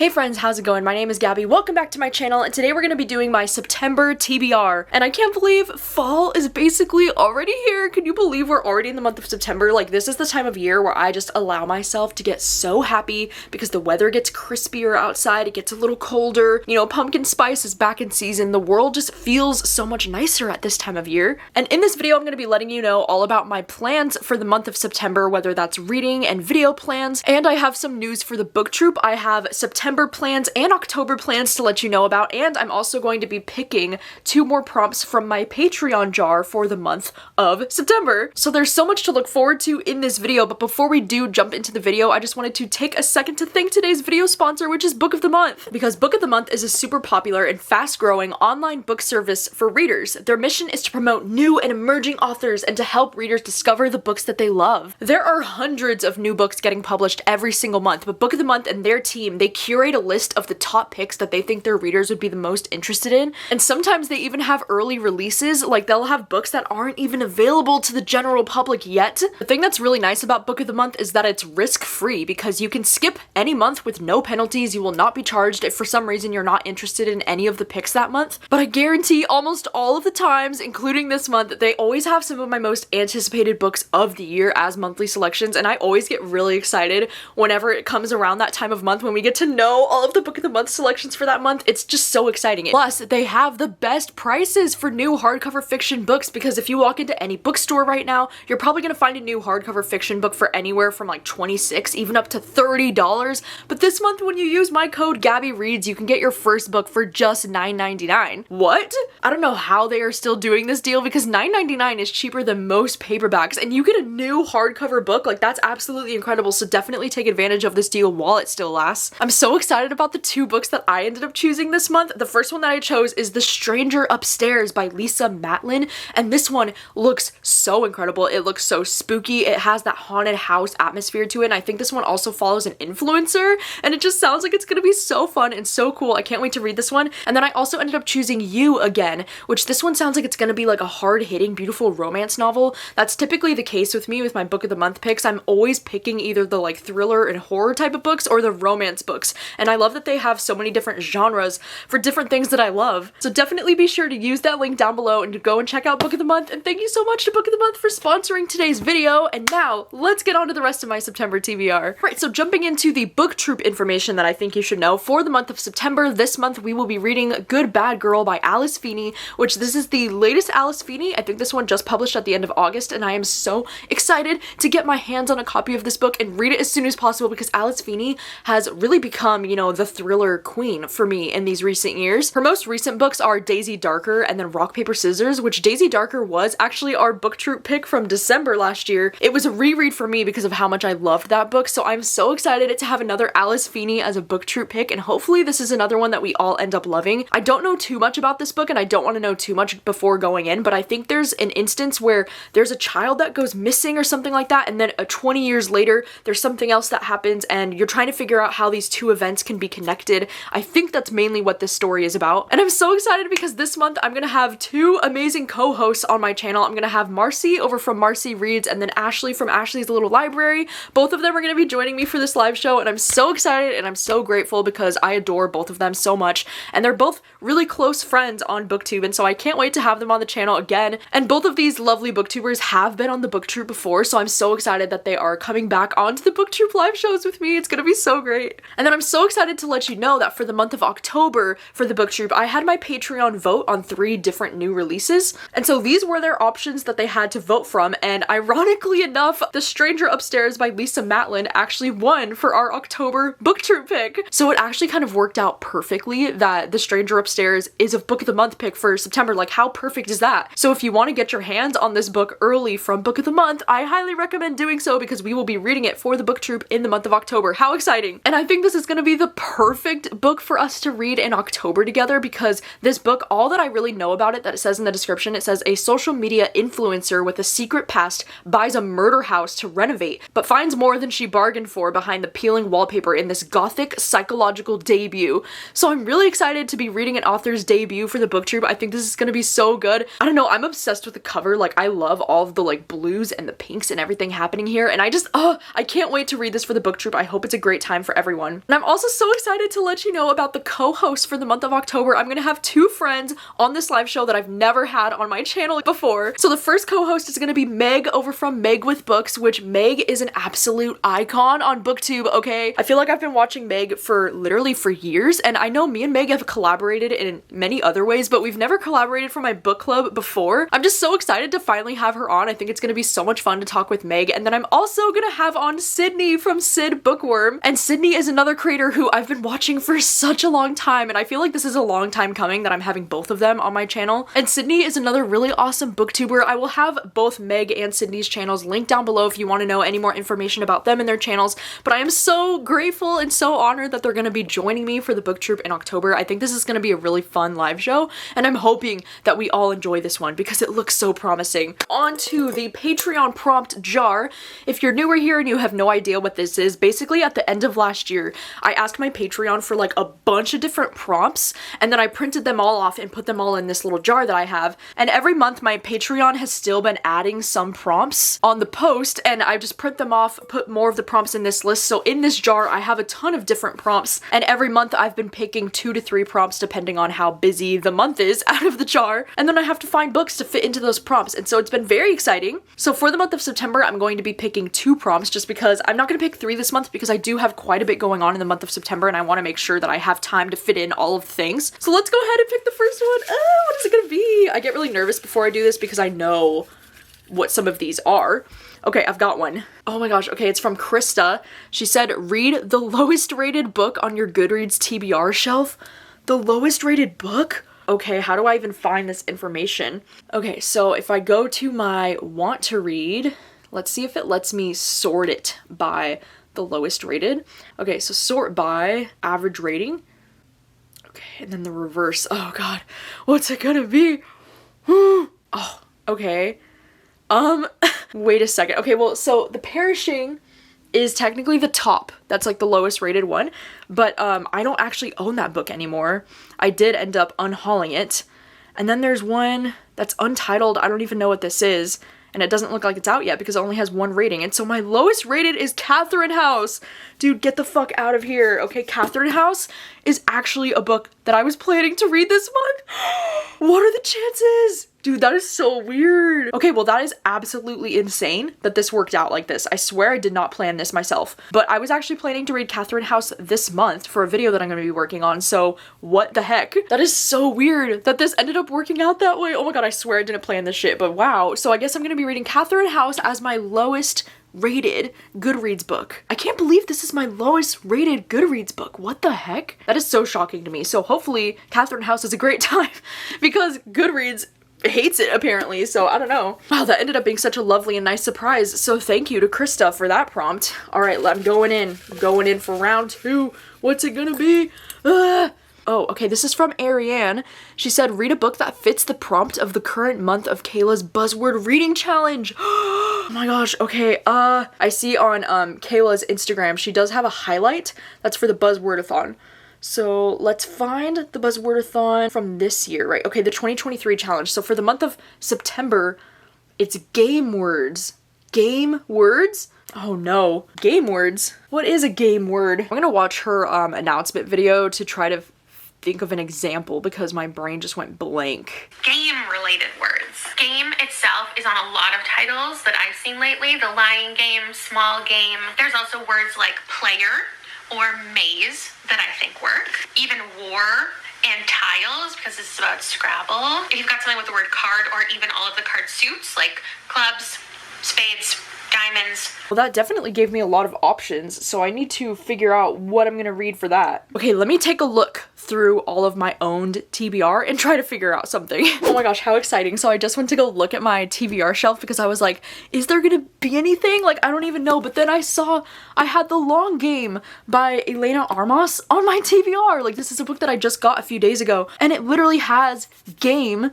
Hey friends, how's it going? My name is Gabby. Welcome back to my channel, and today we're going to be doing my September TBR. And I can't believe fall is basically already here. Can you believe we're already in the month of September? Like, this is the time of year where I just allow myself to get so happy because the weather gets crispier outside, it gets a little colder, you know, pumpkin spice is back in season, the world just feels so much nicer at this time of year. And in this video, I'm going to be letting you know all about my plans for the month of September, whether that's reading and video plans, and I have some news for the book troop. I have September plans and October plans to let you know about, and I'm also going to be picking 2 more prompts from my Patreon jar for the month of September. So there's so much to look forward to in this video, but before we do jump into the video, I just wanted to take a second to thank today's video sponsor, which is Book of the Month. Because Book of the Month is a super popular and fast-growing online book service for readers. Their mission is to promote new and emerging authors and to help readers discover the books that they love. There are hundreds of new books getting published every single month, but Book of the Month and their team, they curate a list of the top picks that they think their readers would be the most interested in, and sometimes they even have early releases. Like, they'll have books that aren't even available to the general public yet. The thing that's really nice about Book of the Month is that it's risk-free because you can skip any month with no penalties. You will not be charged if for some reason you're not interested in any of the picks that month. But I guarantee almost all of the times, including this month, they always have some of my most anticipated books of the year as monthly selections, and I always get really excited whenever it comes around that time of month when we get to know all of the Book of the Month selections for that month. It's just so exciting. Plus, they have the best prices for new hardcover fiction books, because if you walk into any bookstore right now, you're probably gonna find a new hardcover fiction book for anywhere from like $26, even up to $30. But this month, when you use my code gabbyreads, you can get your first book for just $9.99. What? I don't know how they are still doing this deal, because $9.99 is cheaper than most paperbacks, and you get a new hardcover book. Like, that's absolutely incredible. So definitely take advantage of this deal while it still lasts. I'm so excited about the 2 books that I ended up choosing this month. The first one that I chose is The Stranger Upstairs by Lisa Matlin, and this one looks so incredible. It looks so spooky. It has that haunted house atmosphere to it, and I think this one also follows an influencer, and it just sounds like it's gonna be so fun and so cool. I can't wait to read this one. And then I also ended up choosing You Again, which this one sounds like it's gonna be like a hard-hitting, beautiful romance novel. That's typically the case with me with my Book of the Month picks. I'm always picking either the like thriller and horror type of books or the romance books, and I love that they have so many different genres for different things that I love. So definitely be sure to use that link down below and to go and check out Book of the Month. And thank you so much to Book of the Month for sponsoring today's video. And now let's get on to the rest of my September TBR. Right, so jumping into the book troop information that I think you should know for the month of September. This month we will be reading Good Bad Girl by Alice Feeney, which this is the latest Alice Feeney. I think this one just published at the end of August, and I am so excited to get my hands on a copy of this book and read it as soon as possible, because Alice Feeney has really become, you know, the thriller queen for me in these recent years. Her most recent books are Daisy Darker and then Rock, Paper, Scissors, which Daisy Darker was actually our book troop pick from December last year. It was a reread for me because of how much I loved that book, so I'm so excited to have another Alice Feeney as a book troop pick, and hopefully this is another one that we all end up loving. I don't know too much about this book, and I don't want to know too much before going in, but I think there's an instance where there's a child that goes missing or something like that, and then 20 years later, there's something else that happens, and you're trying to figure out how these 2 events can be connected. I think that's mainly what this story is about, and I'm so excited because this month I'm gonna have 2 amazing co-hosts on my channel. I'm gonna have Marcy over from Marcy Reads, and then Ashley from Ashley's Little Library. Both of them are gonna be joining me for this live show, and I'm so excited and I'm so grateful because I adore both of them so much, and they're both really close friends on BookTube, and so I can't wait to have them on the channel again. And both of these lovely booktubers have been on the book troop before, so I'm so excited that they are coming back onto the book troop live shows with me. It's gonna be so great. And then I'm so excited to let you know that for the month of October for the book troop, I had my Patreon vote on 3 different new releases, and so these were their options that they had to vote from, and ironically enough, The Stranger Upstairs by Lisa Matlin actually won for our October book troop pick. So it actually kind of worked out perfectly that The Stranger Upstairs is a Book of the Month pick for September. Like, how perfect is that? So if you want to get your hands on this book early from Book of the Month, I highly recommend doing so, because we will be reading it for the book troop in the month of October. How exciting! And I think this is going to be the perfect book for us to read in October together, because this book, all that I really know about it, that it says in the description, it says a social media influencer with a secret past buys a murder house to renovate, but finds more than she bargained for behind the peeling wallpaper in this gothic psychological debut. So I'm really excited to be reading an author's debut for the book troop. I think this is going to be so good. I don't know, I'm obsessed with the cover. Like, I love all of the like blues and the pinks and everything happening here, and I can't wait to read this for the book troop. I hope it's a great time for everyone. And I'm also so excited to let you know about the co-host for the month of October. I'm gonna have 2 friends on this live show that I've never had on my channel before. So the first co-host is gonna be Meg over from Meg with Books, which Meg is an absolute icon on BookTube, okay? I feel like I've been watching Meg for literally for years, and I know me and Meg have collaborated in many other ways, but we've never collaborated for my book club before. I'm just so excited to finally have her on. I think it's gonna be so much fun to talk with Meg. And then I'm also gonna have on Sydney from Sid Bookworm. And Sydney is another creator who I've been watching for such a long time, and I feel like this is a long time coming that I'm having both of them on my channel. And Sydney is another really awesome booktuber. I will have both Meg and Sydney's channels linked down below if you want to know any more information about them and their channels. But I am so grateful and so honored that they're gonna be joining me for the book troop in October. I think this is gonna be a really fun live show, and I'm hoping that we all enjoy this one because it looks so promising. On to the Patreon prompt jar. If you're newer here and you have no idea what this is, basically at the end of last year, I asked my Patreon for like a bunch of different prompts, and then I printed them all off and put them all in this little jar that I have. And every month my Patreon has still been adding some prompts on the post, and I just print them off, put more of the prompts in this list. So in this jar, I have a ton of different prompts, and every month I've been picking 2 to 3 prompts depending on how busy the month is out of the jar, and then I have to find books to fit into those prompts. And so it's been very exciting. So for the month of September, I'm going to be picking 2 prompts just because I'm not going to pick 3 this month because I do have quite a bit going on in the month of September, and I want to make sure that I have time to fit in all of the things. So let's go ahead and pick the first one. What is it going to be? I get really nervous before I do this because I know what some of these are. Okay, I've got one. Oh my gosh, okay, it's from Krista. She said, read the lowest rated book on your Goodreads TBR shelf. The lowest rated book? Okay, how do I even find this information? Okay, so if I go to my want to read, let's see if it lets me sort it by the lowest rated. Okay, so sort by average rating. Okay, and then the reverse. Oh god, what's it gonna be? Oh, okay. Wait a second. Okay, well, so The Perishing is technically the top. That's like the lowest rated one, but I don't actually own that book anymore. I did end up unhauling it. And then there's one that's untitled. I don't even know what this is, and it doesn't look like it's out yet because it only has 1 rating. And so my lowest rated is Catherine House. Dude, get the fuck out of here. Okay, Catherine House is actually a book that I was planning to read this month. What are the chances? Dude, that is so weird. Okay, well, that is absolutely insane that this worked out like this. I swear I did not plan this myself, but I was actually planning to read Catherine House this month for a video that I'm gonna be working on, so what the heck? That is so weird that this ended up working out that way. Oh my god, I swear I didn't plan this shit, but wow. So I guess I'm gonna be reading Catherine House as my lowest rated Goodreads book. I can't believe this is my lowest rated Goodreads book. What the heck? That is so shocking to me. So hopefully Catherine House is a great time because Goodreads hates it apparently, so I don't know. Wow, that ended up being such a lovely and nice surprise. So thank you to Krista for that prompt. All right, I'm going in. I'm going in for round 2. What's it gonna be? Oh, okay, this is from Ariane. She said, read a book that fits the prompt of the current month of Kayla's Buzzword Reading Challenge. Oh my gosh, okay, I see on Kayla's Instagram, she does have a highlight that's for the Buzzwordathon. So let's find the Buzzwordathon from this year, right? Okay, the 2023 challenge. So for the month of September, it's game words. Game words? Oh no, game words? What is a game word? I'm gonna watch her announcement video to try to think of an example because my brain just went blank. Game-related words. Game itself is on a lot of titles that I've seen lately. The Lying Game, Small Game. There's also words like player or maze that I think work. Even war and tiles because this is about Scrabble. If you've got something with the word card or even all of the card suits like clubs, spades, diamonds. Well, that definitely gave me a lot of options, so I need to figure out what I'm gonna read for that. Okay, let me take a look through all of my owned TBR and try to figure out something. Oh my gosh, how exciting. So I just went to go look at my TBR shelf because I was like, is there gonna be anything? Like, I don't even know. But then I saw I had The Long Game by Elena Armas on my TBR. Like, this is a book that I just got a few days ago, and it literally has game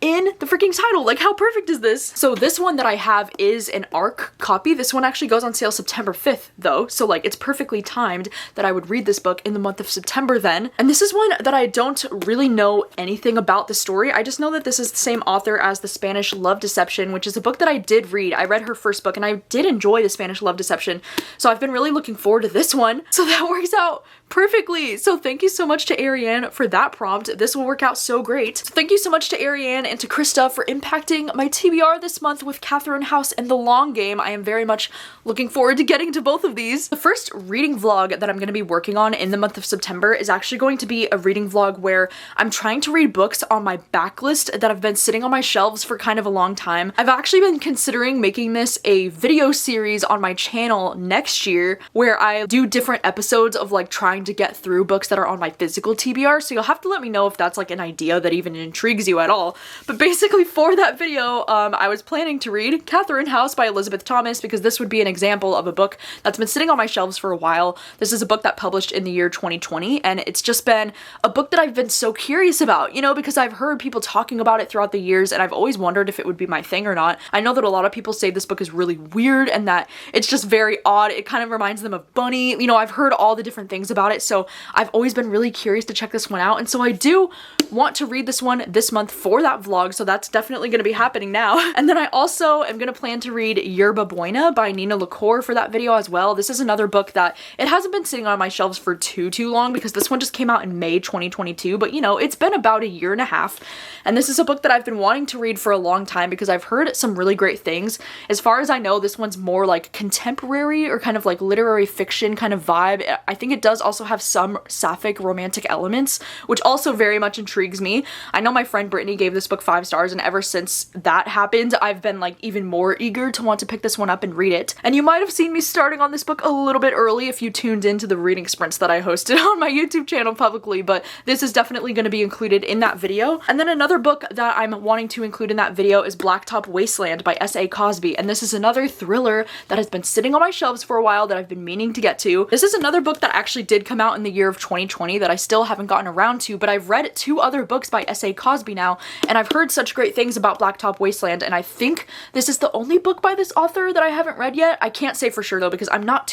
in the freaking title. Like, how perfect is this? So this one that I have is an ARC copy. This one actually goes on sale September 5th though, so like it's perfectly timed that I would read this book in the month of September then. And this is one that I don't really know anything about the story. I just know that this is the same author as The Spanish Love Deception, which is a book that I did read. I read her first book and I did enjoy The Spanish Love Deception, so I've been really looking forward to this one. So that works out perfectly. So thank you so much to Ariane for that prompt. This will work out so great. So thank you so much to Ariane and to Krista for impacting my TBR this month with Catherine House and The Long Game. I am very much looking forward to getting to both of these. The first reading vlog that I'm going to be working on in the month of September is actually going to be a reading vlog where I'm trying to read books on my backlist that have been sitting on my shelves for kind of a long time. I've actually been considering making this a video series on my channel next year where I do different episodes of like trying to get through books that are on my physical TBR, so you'll have to let me know if that's like an idea that even intrigues you at all. But basically for that video, I was planning to read Catherine House by Elizabeth Thomas because this would be an example of a book that's been sitting on my shelves for a while. This is a book that published in the year 2020, and it's just been a book that I've been so curious about, you know, because I've heard people talking about it throughout the years and I've always wondered if it would be my thing or not. I know that a lot of people say this book is really weird and that it's just very odd. It kind of reminds them of Bunny. You know, I've heard all the different things about it, so I've always been really curious to check this one out, and so I do want to read this one this month for that vlog, so that's definitely going to be happening now. And then I also am going to plan to read Yerba Buena by Nina LaCour for that video as well. This is another book that it hasn't been sitting on my shelves for too long because this one just came out in May 2022, but you know, it's been about a year and a half, and this is a book that I've been wanting to read for a long time because I've heard some really great things. As far as I know, this one's more like contemporary or kind of like literary fiction kind of vibe. I think it does also have some sapphic romantic elements, which also very much intrigues me. I know my friend Brittany gave this book 5 stars, and ever since that happened, I've been like even more eager to want to pick this one up and read it. And you might have seen me starting on this book a little bit early if you tuned into the reading sprints that I hosted on my YouTube channel publicly, but this is definitely going to be included in that video. And then another book that I'm wanting to include in that video is Blacktop Wasteland by S.A. Cosby, and this is another thriller that has been sitting on my shelves for a while that I've been meaning to get to. This is another book that actually did come out in the year of 2020 that I still haven't gotten around to, but I've read 2 other books by S.A. Cosby now, and I've heard such great things about Blacktop Wasteland, and I think this is the only book by this author that I haven't read yet. I can't say for sure though because I'm not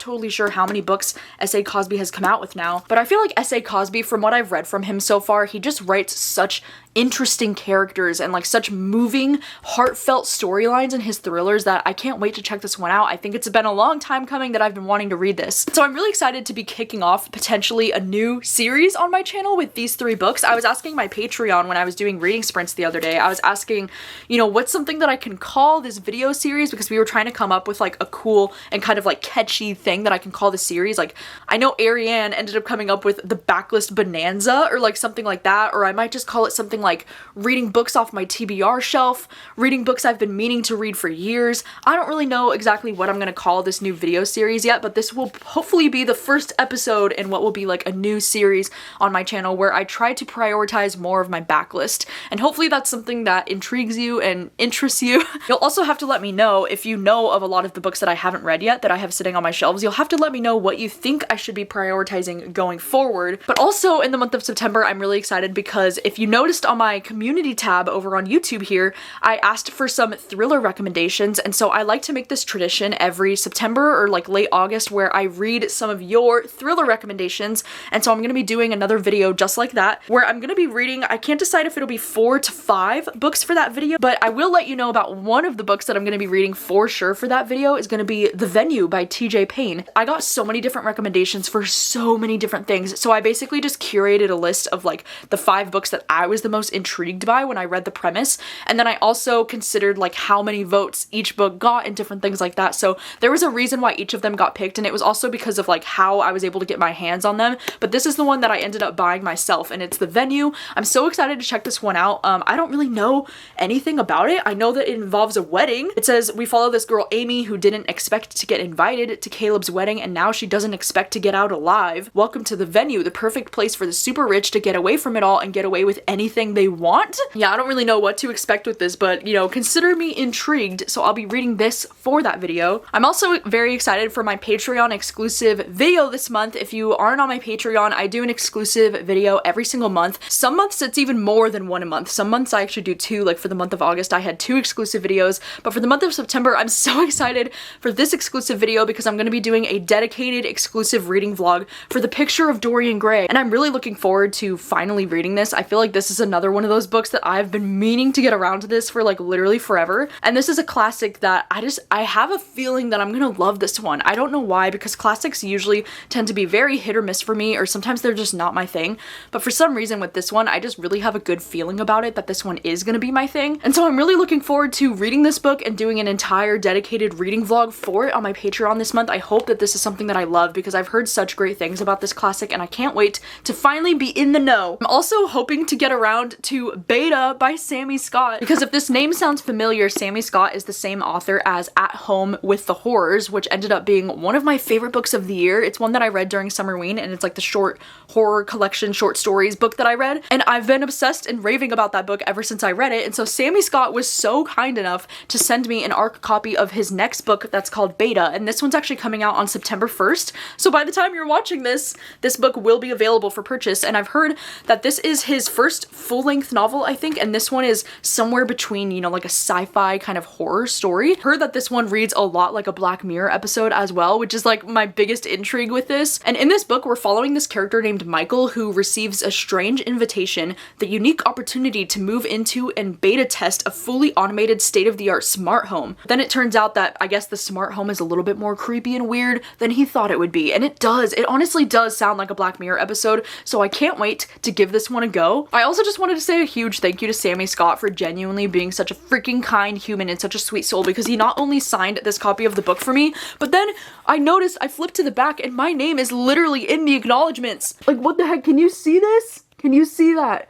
totally sure how many books S.A. Cosby has come out with now, but I feel like S.A. Cosby, from what I've read from him so far, he just writes such interesting characters and like such moving, heartfelt storylines in his thrillers that I can't wait to check this one out. I think it's been a long time coming that I've been wanting to read this. So I'm really excited to be kicking off potentially a new series on my channel with these 3 books. I was asking my Patreon when I was doing reading sprints the other day, I was asking, you know, what's something that I can call this video series, because we were trying to come up with like a cool and kind of like catchy thing that I can call the series. Like, I know Ariane ended up coming up with the Backlist Bonanza or like something like that, or I might just call it something like reading books off my TBR shelf, reading books I've been meaning to read for years. I don't really know exactly what I'm going to call this new video series yet, but this will hopefully be the first episode in what will be like a new series on my channel where I try to prioritize more of my backlist, and hopefully that's something that intrigues you and interests you. You'll also have to let me know if you know of a lot of the books that I haven't read yet that I have sitting on my shelves. You'll have to let me know what you think I should be prioritizing going forward. But also in the month of September, I'm really excited because if you noticed on my community tab over on YouTube here, I asked for some thriller recommendations, and so I like to make this tradition every September or like late August where I read some of your thriller recommendations, and so I'm going to be doing another video just like that where I'm going to be reading, I can't decide if it'll be 4 to 5 books for that video, but I will let you know about one of the books that I'm going to be reading for sure for that video is going to be The Venue by TJ Payne. I got so many different recommendations for so many different things, so I basically just curated a list of like the 5 books that I was the most intrigued by when I read the premise, and then I also considered like how many votes each book got and different things like that. So there was a reason why each of them got picked, and it was also because of like how I was able to get my hands on them, but this is the one that I ended up buying myself, and it's The Venue. I'm so excited to check this one out. I don't really know anything about it. I know that it involves a wedding. It says we follow this girl Amy who didn't expect to get invited to Caleb's wedding, and now she doesn't expect to get out alive. Welcome to the venue, the perfect place for the super rich to get away from it all and get away with anything everything they want. Yeah, I don't really know what to expect with this, but you know, consider me intrigued, so I'll be reading this for that video. I'm also very excited for my Patreon exclusive video this month. If you aren't on my Patreon, I do an exclusive video every single month. Some months it's even more than one a month. Some months I actually do two, like for the month of August I had 2 exclusive videos, but for the month of September I'm so excited for this exclusive video because I'm going to be doing a dedicated exclusive reading vlog for The Picture of Dorian Gray, and I'm really looking forward to finally reading this. I feel like this is another one of those books that I've been meaning to get around to this for like literally forever, and this is a classic that I have a feeling that I'm gonna love this one. I don't know why, because classics usually tend to be very hit or miss for me, or sometimes they're just not my thing, but for some reason with this one I just really have a good feeling about it that this one is gonna be my thing, and so I'm really looking forward to reading this book and doing an entire dedicated reading vlog for it on my Patreon this month. I hope that this is something that I love because I've heard such great things about this classic and I can't wait to finally be in the know. I'm also hoping to get around to Beta by Sammy Scott, because if this name sounds familiar, Sammy Scott is the same author as At Home with the Horrors, which ended up being one of my favorite books of the year. It's one that I read during Summerween, and it's like the short horror collection short stories book that I read, and I've been obsessed and raving about that book ever since I read it. And so Sammy Scott was so kind enough to send me an ARC copy of his next book that's called Beta, and this one's actually coming out on September 1st. So by the time you're watching this book will be available for purchase, and I've heard that this is his first full-length novel, I think, and this one is somewhere between, you know, like a sci-fi kind of horror story. Heard that this one reads a lot like a Black Mirror episode as well, which is like my biggest intrigue with this. And in this book, we're following this character named Michael who receives a strange invitation, the unique opportunity to move into and beta test a fully automated state-of-the-art smart home. Then it turns out that I guess the smart home is a little bit more creepy and weird than he thought it would be, and it does. It honestly does sound like a Black Mirror episode, so I can't wait to give this one a go. I also just wanted to say a huge thank you to Sammy Scott for genuinely being such a freaking kind human and such a sweet soul, because he not only signed this copy of the book for me, but then I noticed I flipped to the back and my name is literally in the acknowledgements. Like, what the heck? Can you see this? Can you see that?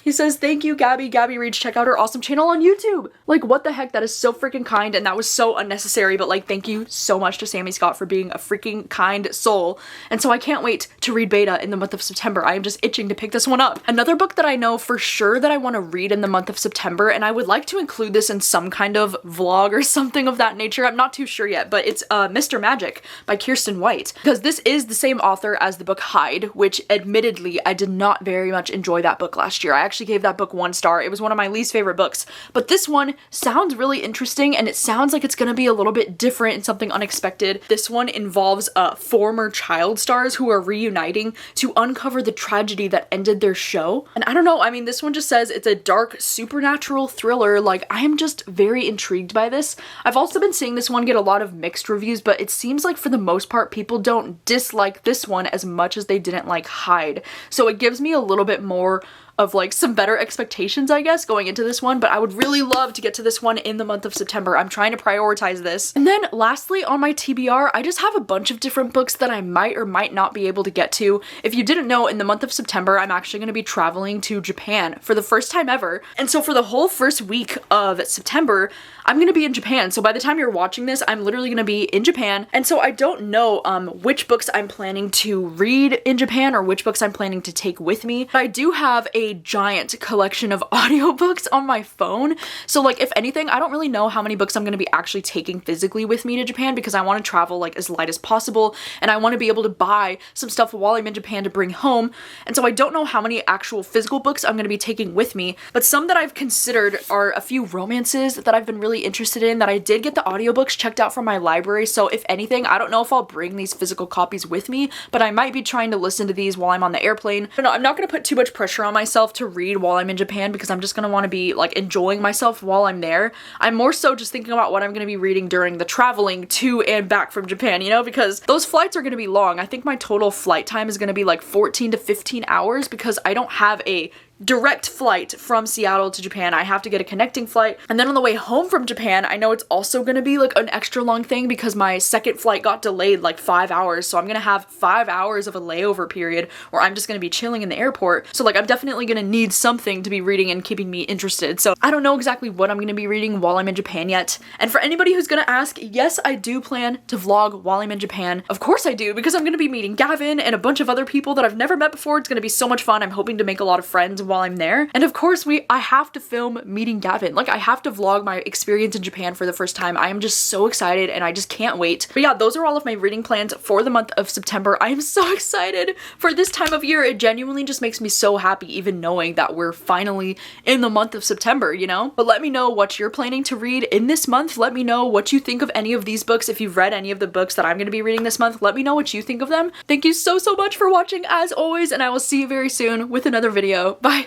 He says, "Thank you, Gabby. Gabby Reads. Check out her awesome channel on YouTube." Like, what the heck? That is so freaking kind, and that was so unnecessary, but like, thank you so much to Sammy Scott for being a freaking kind soul. And so I can't wait to read Beta in the month of September. I am just itching to pick this one up. Another book that I know for sure that I want to read in the month of September, and I would like to include this in some kind of vlog or something of that nature. I'm not too sure yet, but it's Mr. Magic by Kirsten White, because this is the same author as the book Hide, which admittedly I did not very much enjoy that book last year. I actually gave that book 1 star. It was one of my least favorite books, but this one sounds really interesting, and it sounds like it's gonna be a little bit different and something unexpected. This one involves former child stars who are reuniting to uncover the tragedy that ended their show. And I don't know, I mean, this one just says it's a dark supernatural thriller. Like, I am just very intrigued by this. I've also been seeing this one get a lot of mixed reviews, but it seems like for the most part people don't dislike this one as much as they didn't like Hide. So it gives me a little bit more of like some better expectations, I guess, going into this one, but I would really love to get to this one in the month of September. I'm trying to prioritize this. And then lastly, on my TBR, I just have a bunch of different books that I might or might not be able to get to. If you didn't know, in the month of September, I'm actually going to be traveling to Japan for the first time ever. And so for the whole first week of September, I'm going to be in Japan. So by the time you're watching this, I'm literally going to be in Japan. And so I don't know which books I'm planning to read in Japan or which books I'm planning to take with me. But I do have a giant collection of audiobooks on my phone. So like, if anything, I don't really know how many books I'm going to be actually taking physically with me to Japan, because I want to travel like as light as possible, and I want to be able to buy some stuff while I'm in Japan to bring home. And so I don't know how many actual physical books I'm going to be taking with me, but some that I've considered are a few romances that I've been really interested in that I did get the audiobooks checked out from my library. So if anything, I don't know if I'll bring these physical copies with me, but I might be trying to listen to these while I'm on the airplane. I don't know, I'm not going to put too much pressure on myself to read while I'm in Japan, because I'm just going to want to be like enjoying myself while I'm there. I'm more so just thinking about what I'm going to be reading during the traveling to and back from Japan, you know, because those flights are going to be long. I think my total flight time is going to be like 14 to 15 hours because I don't have a direct flight from Seattle to Japan. I have to get a connecting flight. And then on the way home from Japan, I know it's also going to be like an extra long thing because my second flight got delayed like 5 hours. So I'm going to have 5 hours of a layover period where I'm just going to be chilling in the airport. So like, I'm definitely going to need something to be reading and keeping me interested. So I don't know exactly what I'm going to be reading while I'm in Japan yet. And for anybody who's going to ask, yes, I do plan to vlog while I'm in Japan. Of course I do, because I'm going to be meeting Gavin and a bunch of other people that I've never met before. It's going to be so much fun. I'm hoping to make a lot of friends while I'm there. And of course, I have to film meeting Gavin. Like, I have to vlog my experience in Japan for the first time. I am just so excited and I just can't wait. But yeah, those are all of my reading plans for the month of September. I am so excited for this time of year. It genuinely just makes me so happy even knowing that we're finally in the month of September, you know? But let me know what you're planning to read in this month. Let me know what you think of any of these books. If you've read any of the books that I'm going to be reading this month, let me know what you think of them. Thank you so much for watching as always, and I will see you very soon with another video. Bye!